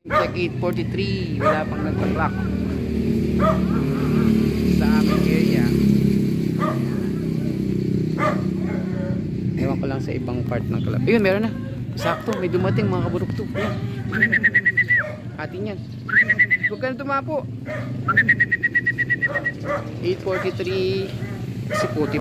Check 8:43, wala pang nagpa-clock sa aming area. Ewan ko lang sa ibang part ng club. Ayun, meron na. Sakto, may dumating mga kaburukto. Atin yan. Huwag ka na tumapo. 8:43 si puti.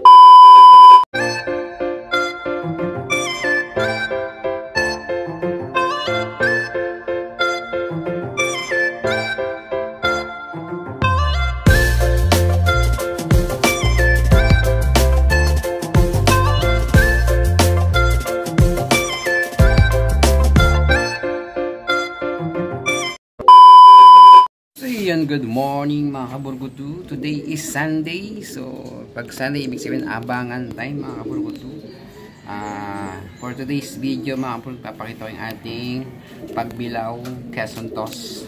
Good morning mga kaburgutu. Today is Sunday. So pag Sunday ibig sabihin abangan time mga kaburgutu. For today's video mga kaburgutu, papakita ko yung ating pagbilaw Quezon toss.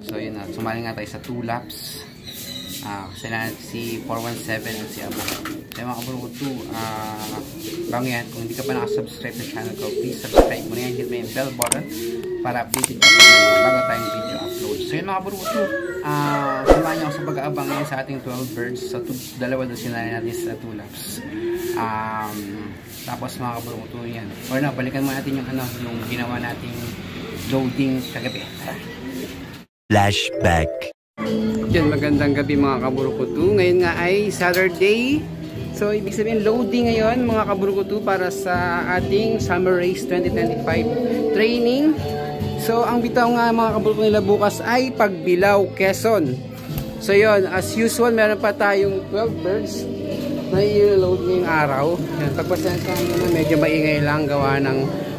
So yun na, sumali nga tayo sa 2 laps. Si 417 at si Abo. So mga kaburgutu, bago yan, kung hindi ka pa nakasubscribe sa channel ko, please subscribe mo na yan, hit mo yung bell button para updated ka bago tayong video upload. So yun mga kaburgutu, samahan niyo ako sa pag-aabang ngayon sa ating 12 birds. So dalawa doon sinali natin sa 2 laps. Tapos mga kaburgutu yan. Or na, balikan mo natin yung yung ginawa nating loading kagabi. Flashback. Yan, magandang gabi mga kaburgutu. Ngayon nga ay Saturday. So ibig sabihin loading ngayon mga kaburgutu para sa ating Summer Race 2025 training. So ang bitaw nga mga kaburgutu nila bukas ay Pagbilao, Quezon. So yun, as usual meron pa tayong 12 birds na i-load ngayong araw. Yan, pagpasensyahan nyo na medyo maingay lang gawa ng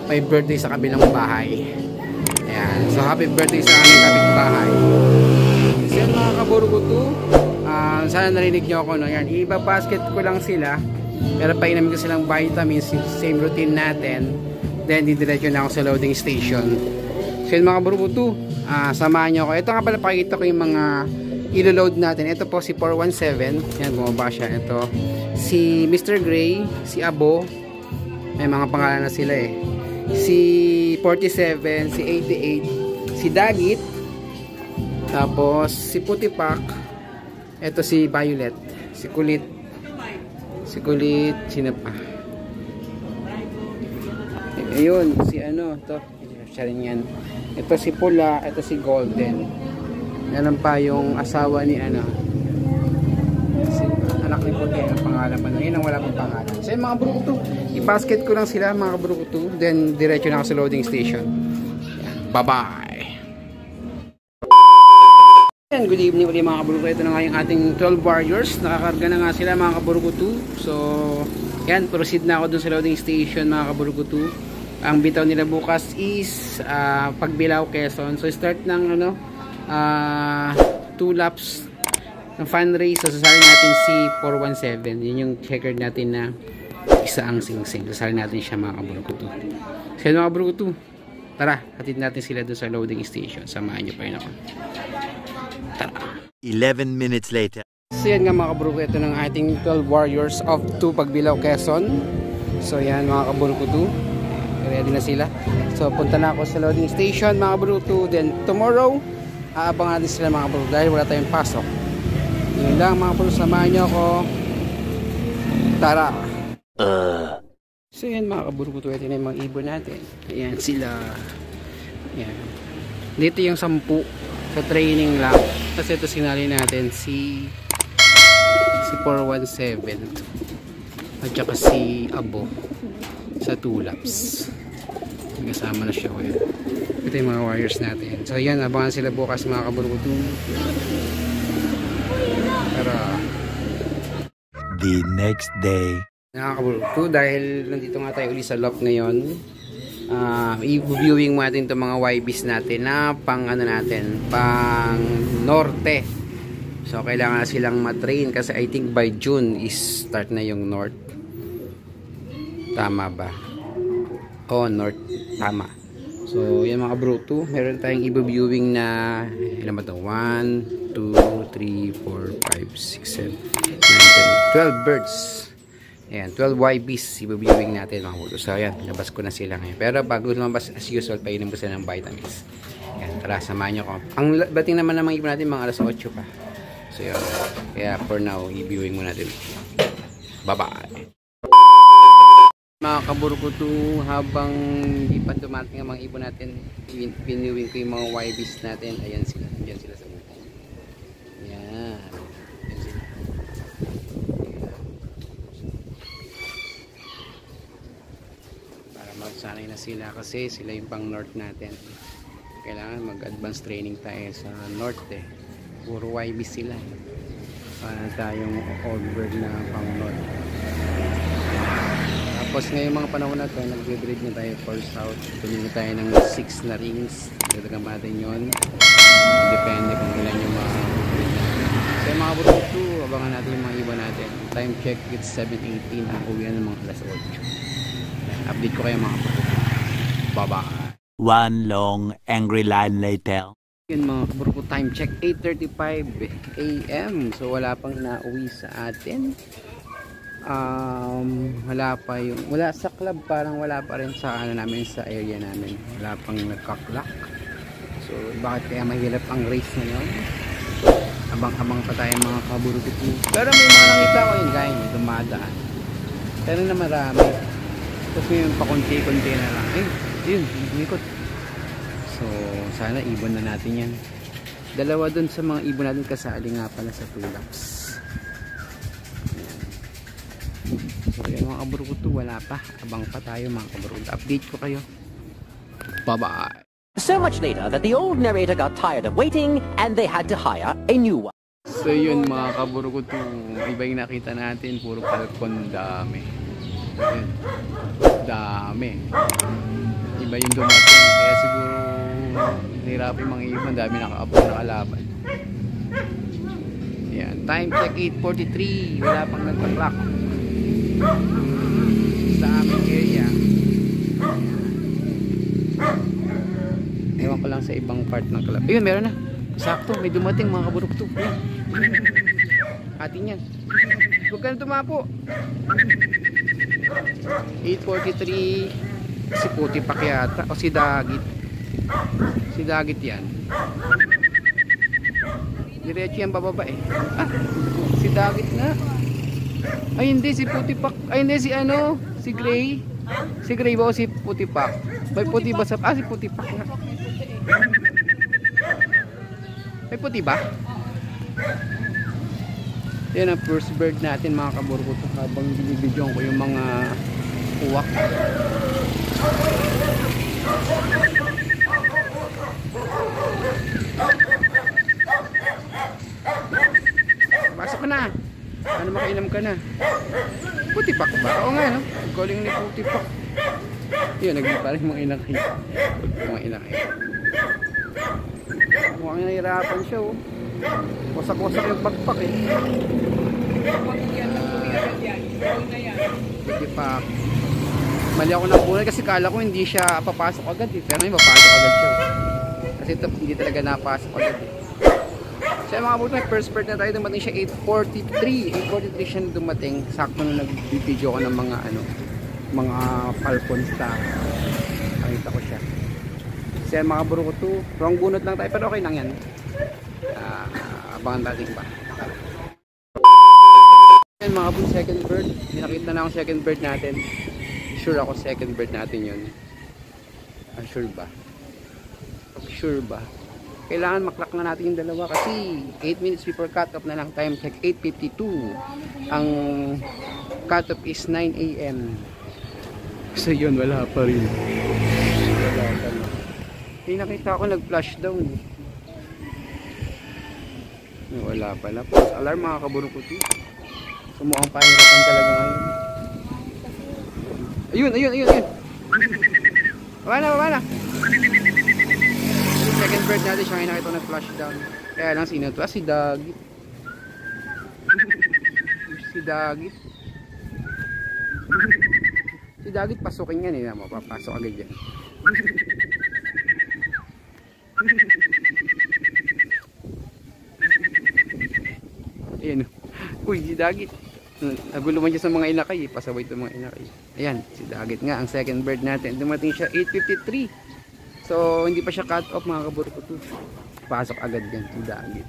may birthday sa kabilang bahay. Ayan, so happy birthday sa aming kapitbahay. So yan mga kaburgutu, sana narinig nyo ako, no? Yan, iba-basket ko lang sila, pero painumin ko silang vitamins, same routine natin, then didiretso na ako sa loading station. So yun mga kaburgutu, samahan nyo ako. Ito nga pala, pakikita ko yung mga ilo-load natin. Ito po si 417, yan, bumaba siya. Ito si Mr. Gray, si Abo, may mga pangalan na sila eh, si 47, si 88, si Dagit, tapos si Putipak, ito si Violet, si Kulit, sino pa? Ayun, si to, siya rin yan. Ito si Pula, ito si Golden. Meron pa yung asawa ni si anak ni Puti, ang pangalan pa. Yun ang wala pang pangalan. So yung mga brukutu, i-basket ko lang sila mga brukutu, then diretso na ako sa loading station. Bye-bye! Good evening ulit mga kaburgutu. Ito na nga yung ating 12 warriors. Nakakarga na nga sila mga kaburgutu. So yan, proceed na ako dun sa loading station mga kaburgutu. Ang bitaw nila bukas is Pagbilao, Quezon. So start ng 2 laps ng fun race. So sasali natin si 417. Yun yung checkered natin na isa ang sing-sing. Sasali natin siya mga kaburgutu. So mga kaburgutu, tara, hatid natin sila dun sa loading station. Samahan nyo pa yun ako. 11 minutes later. So yan nga mga kaburgutu, ito ng ating 12 warriors of 2 Pagbilao, Quezon. So yan mga kaburgutu, ready na sila. So punta na ako sa loading station mga kaburgutu. Then tomorrow aabangan natin sila mga kaburgutu dahil wala tayong pasok. Yun lang mga kaburgutu, samahan nyo ako. Tara. So yan mga kaburgutu, ito na yung mga ibon natin. Ayan sila. Ayan. Dito yung 10 sa training lang. Kasi ito sinali natin si 417 at saka si Abo sa 2 laps. Kasama na siya. Ito yung mga warriors natin. So yan, abangan sila bukas mga kaburgutu. Tara. The next day. Mga kaburgutu, dahil nandito nga tayo ulit sa loft ngayon, i-viewing mo natin itong mga YBs natin na pang pang norte. So kailangan silang matrain kasi I think by June is start na yung north. Tama ba? Oh, north, tama. So yan mga bruto, meron tayong i-viewing na ilan ba ito? 1, 2, 3, 4, 5, 6, 7, 9, 10, 12 birds. Ayan, 12 YBs i-viewing natin mga bruto. So ayan, labas ko na sila ngayon. Pero bago lumabas as usual, painom ko sila ng vitamins. Ayan, Tara, samahan nyo ko. Ang bating naman ng mga ibon natin, mga alas 8 pa. So yun. Kaya for now, i-viewing muna natin. Bye-bye! Mga kaburkutu, habang hindi pa dumating ang mga ibon natin, pinuwing ko yung mga YBs natin. Ayan sila. Ayan sila sa mukha. Ayan. Ayan sila. Para magsanay na sila kasi sila yung pang north natin. Kailangan mag-advance training tayo sa north eh. Puro YBs sila. Para tayong old bird na pang north. Tapos ngayong mga panahon na ito, nag-breed na tayo for south. Tumili tayo ng 6 na rings. Dagdagan natin yun. Depende kung ilan yung mga breed natin. So yung mga burukutu, abangan natin yung mga iba natin. Time check, it's 7:18. Ang uwi ng mga alas 8. Update ko kayo mga burukutu. Bye-bye! One long angry line later. Yun mga burukutu, time check 8:35 AM. So wala pang nauwi sa atin. Wala pa yung sa club, parang wala pa rin sa ano namin, sa area namin wala pang nagka-clock. So bakit kaya mahirap ang race ngayon? Abang-abang pa tayo mga kaburukutu, pero may mga nakita ko yun guys, may dumadaan pero na marami, tapos may pakunti-kunti na lang, yun umikot. So sana ibon na natin yan. Dalawa dun sa mga ibon natin kasali nga pala sa tulops. So yun mga kaburukutu, wala pa, abang pa tayo mga kaburukutu, update ko kayo. Bye bye. So much later that the old narrator got tired of waiting and they had to hire a new one. So yun mga kaburukutu, iba yung nakita natin, puro falcon, dami. Yun. Dami. Iba yung dumating, kaya siguro hirap yung mga ibon, dami naka-upload na kalaban. Yan, time check 8:43, wala pang nagpa-clock sa aming area. Ewan ko lang sa ibang part ng club. Ayun, meron na. Sakto, may dumating mga kaburukto. Atin yan. Huwag ka na tumapo. 8:43. Si Puti Pakyata o si Dagit. Si Dagit yan. Diretso yan bababa eh. Si Dagit na. Ay hindi, si Puti Pak. Ay hindi, si ano, si Gray. Si Gray ba o si Puti Pak? May puti ba sa... si Puti Pak nga. May puti ba? Yan ang first bird natin mga kaburkuto, habang binibidyoan ko yung mga uwak. Pasok ka na. Ano makainom ka na? Puti Pak ba? Oo nga no? Calling ni Puti Pak. Yun, nagpaparin mga inakay. Mga inakay. Mukhang nahihirapan siya oh. Wasak-wasak yung pagpak eh. Puti Pak. Mali ako ng punay kasi kala ko hindi siya papasok agad eh. Pero may papasok agad siya. Kasi ito hindi talaga napasok agad eh. So mga buto, first bird na tayo, dumating siya 8:43 siya dumating, sakto na nag-video ko ng mga ano, mga falcon stock. Nakita ko siya. So mga burukutu, wrong bunot lang tayo pero okay lang yan. Abangan natin pa. Yan mga buto, second bird, nakita na akong second bird natin. Sure ako second bird natin yun. Sure ba? Sure ba? Kailangan maklak na natin yung dalawa kasi 8 minutes before cut-off na lang, time check 8:52. Ang cut-off is 9 AM. So yun, wala pa rin. Wala pa rin. Nakita ko nag-flash down. Wala pala. False alarm mga kaburukutu. So mukhang pahirapan talaga ngayon. Ayun. Baba na. Second bird natin siya ngayon, nakita ko nag-flash down. Kaya lang sino to? Si Dagit. Si Dagit. Si Dagit pasukin yan eh. Mapapasok agad yan. Ayan. Uy, si Dagit. Nagulo man siya sa mga inakay. Pasaway ito mga inakay. Ayan, si Dagit nga. Ang second bird natin. Dumating siya 8:53. So, hindi pa siya cut off mga kaburukutu. Pasok agad yan. Dagit.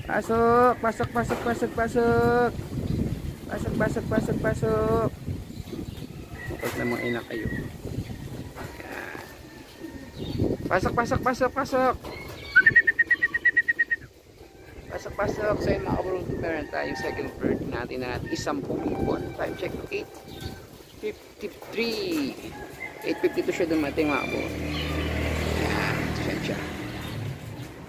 Pasok! Pasok, pasok, pasok, pasok! Pasok, pasok, pasok, pasok! Kapag na mga ina kayo. Yan. Pasok, pasok, pasok, pasok! Pasok, pasok! So yun mga kaburukutu, meron tayong second bird natin na natin 10,000. Time check 8:53. 8:52 siya dumating mga kaburukutu. Yan. Yan siya.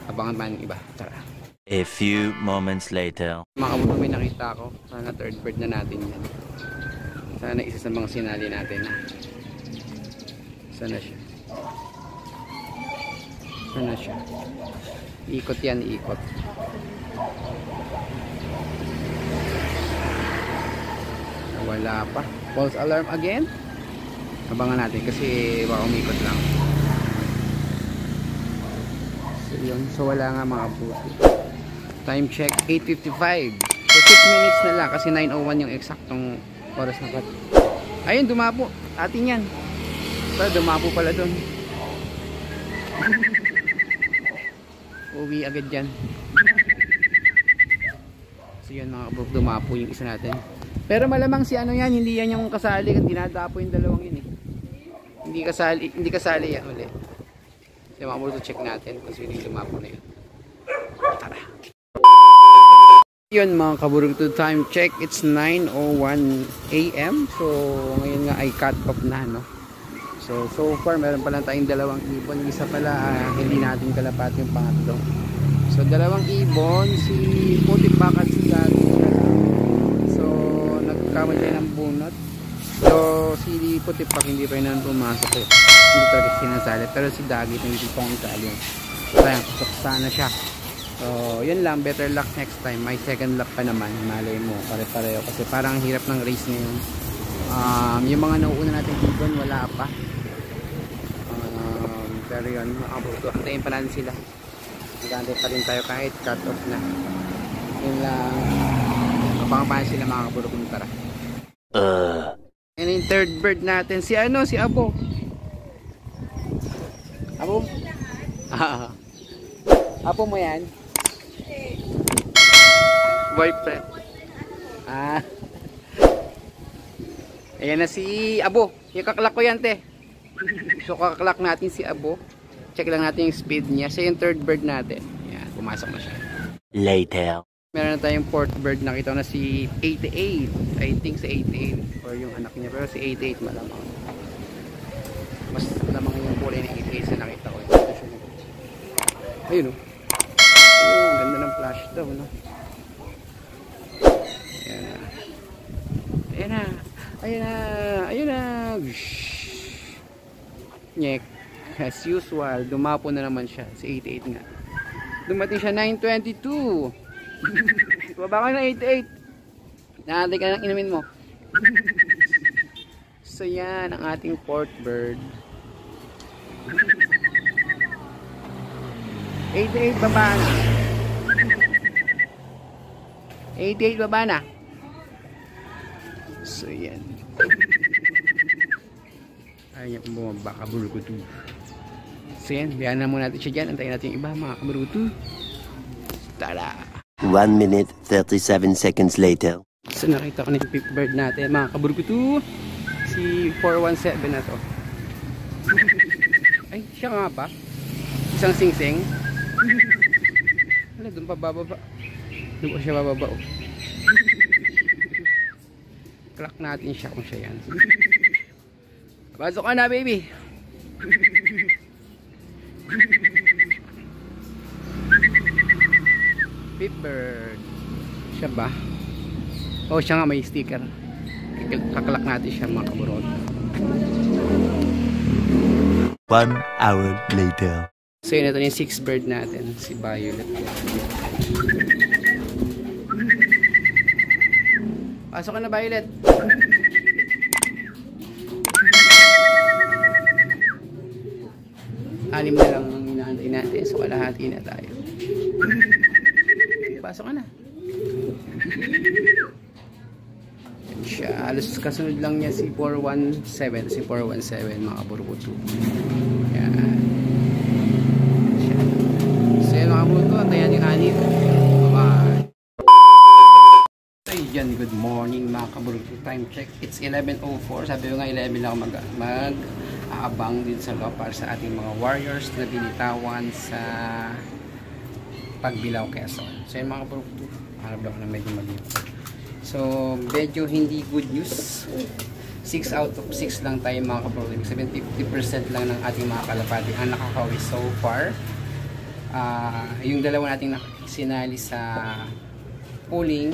Abangan pa ng iba. Tara. A few moments later. Mga kaburukutu, may nakita ako. Sana third bird na natin yan. Sana isa sa mga sinali natin. Sana siya. Sana siya. Ikot yan, ikot. Wala pa. False alarm again. Abangan natin kasi baka umikot lang. So yun. So wala nga mga kaburukutu. Time check 8:55. So 6 minutes na lang kasi 9:01 yung eksaktong oras na cut. Ayun, dumapo. Atin yan. So dumapo pala doon. Uwi agad dyan. So yun mga kaburukutu, dumapo yung isa natin. Pero malamang si ano yan, hindi yan yung kasali. Dinadapo yung dalawang yun eh. Hindi kasali yan ulit. So mga kaburukutu, check natin kung sino yung dumapo na yun. Tara. Yun mga kaburukutu, time check, it's 9:01 AM. So ngayon nga ay cut off na, no? So far meron pa lang tayong dalawang ibon. Isa pala hindi natin kalapat yung pangatlo. So dalawang ibon, si Putipak at si Dagi. So nagkamali ng bunot. So si Putipak hindi pa yun pumasok eh. Hindi talaga sinasali. Pero si Dagi hindi pa yung sali. Sayang, pasok sana siya. So, yun lang. Better luck next time. May second lap pa naman. Malay mo. Pare-pareho. Kasi parang hirap ng race ngayon. Yung mga nauuna natin ibon, wala pa. Pero yun, makabuto. Antayin pa natin sila. Magantay pa rin tayo kahit cut off na. Yun lang. Kapang-pahan sila mga kaburukutu. Tara. And yung third bird natin. Si ano? Si Abo. Abo? Apo mo yan? Boyfriend. Ayan na si Abo. Yung kaklak ko yan, te. So kaklak natin si Abo. Check lang natin yung speed niya. Siya yung third bird natin. Ayan, pumasok na siya. Later. Meron na tayong fourth bird. Nakita ko na si 88. I think si 88. Or yung anak niya. Pero si 88 malamang. Mas lamang yung kulay ng 88 na nakita ko. Ayun o. Ayun, ganda ng flash daw, no? Ayan na. Ayan na. Ayan na. Ayan na. Nyek. As usual, dumapo na naman siya. Si 88 nga. Dumating siya 9:22. Baba ka na 88. Naantay ka ng inumin mo. So yan, ang ating fourth bird. 88 baba na. 88 baba na. So yan. Ayaw niya bumaba, kaburukutu. So yan, biyahan na muna natin siya dyan. Antayin natin yung iba mga kaburukutu. Tada! 1 minute 37 seconds later. So nakita ko na yung fifth bird natin mga kaburukutu. Si 417 na to. Ay, siya nga pa. Isang singsing. Wala, doon pa bababa. Doon pa siya bababa. Oh. Clock natin siya kung siya yan. Pasok ka na, baby. Fifth bird. Siya ba? Oh, siya nga, may sticker. Kaklak natin siya mga kaburukutu. 1 hour later. So yun, ito yung sixth bird natin, si Violet. Pasok ka na, Violet. Anim na lang ang inaantay natin, so kalahati na tayo. Pasok ka na. Yan siya. Alos kasunod lang niya si 417 mga kaburukutu. Yan. So yan mga kaburukutu, antayan yung anim. Bye-bye. Ayan, good morning mga kaburukutu. Time check, it's 11:04. Sabi ko nga 11 lang ako mag-aabang din sa loob para sa ating mga warriors na binitawan sa Pagbilao, Quezon. So yan mga kaburukutu, harap lang na medyo maliit. So medyo hindi good news. 6 out of 6 lang tayo mga kaburukutu. 50% lang ng ating mga kalapati ang nakakawis so far. Yung dalawa nating sinali sa polling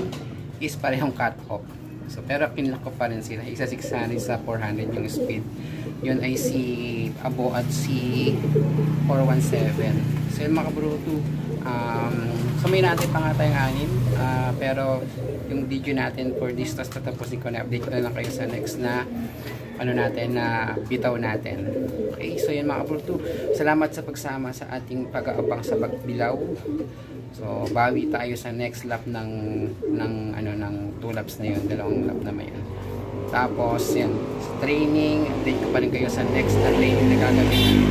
is parehong cut off. So, pero kinlock ko pa rin sila. Isa 600 sa 400 yung speed. Yun ay si Abo at si 417. So yun mga kaburukutu. So may natin pa nga tayong anim. Pero yung video natin for this task tatapusin ko na. Update ko na lang kayo sa next na ano natin, na bitaw natin. Okay, so yun mga kaburukutu. Salamat sa pagsama sa ating pag-aabang sa Pagbilao. So bawi tayo sa next lap ng 2 laps na yun, 2 lap naman yun. Tapos yan, sa training, update ko pa rin kayo sa next na training na gagawin.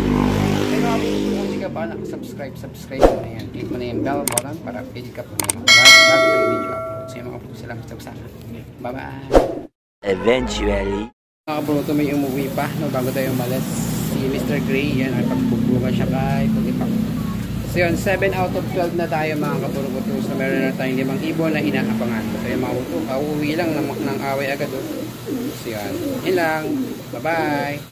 Pero kung hindi ka pa nakasubscribe mo na yan. Click mo na yung bell button para update ka po na bago tayo video upload. So yung mga kaburukutu, salamat sa pagsama. Bye bye. Eventually. Mga kaburukutu, may umuwi pa bago tayo umalis. Si Mr. Gray, yan ay pagbubukan siya kay Pulipak. So yun, 7 out of 12 na tayo mga kaburukutu. So meron na tayong 5 ibon na inaabangan. So yun mga kaburukutu, kauwi lang ng away agad. So yun lang. Bye bye.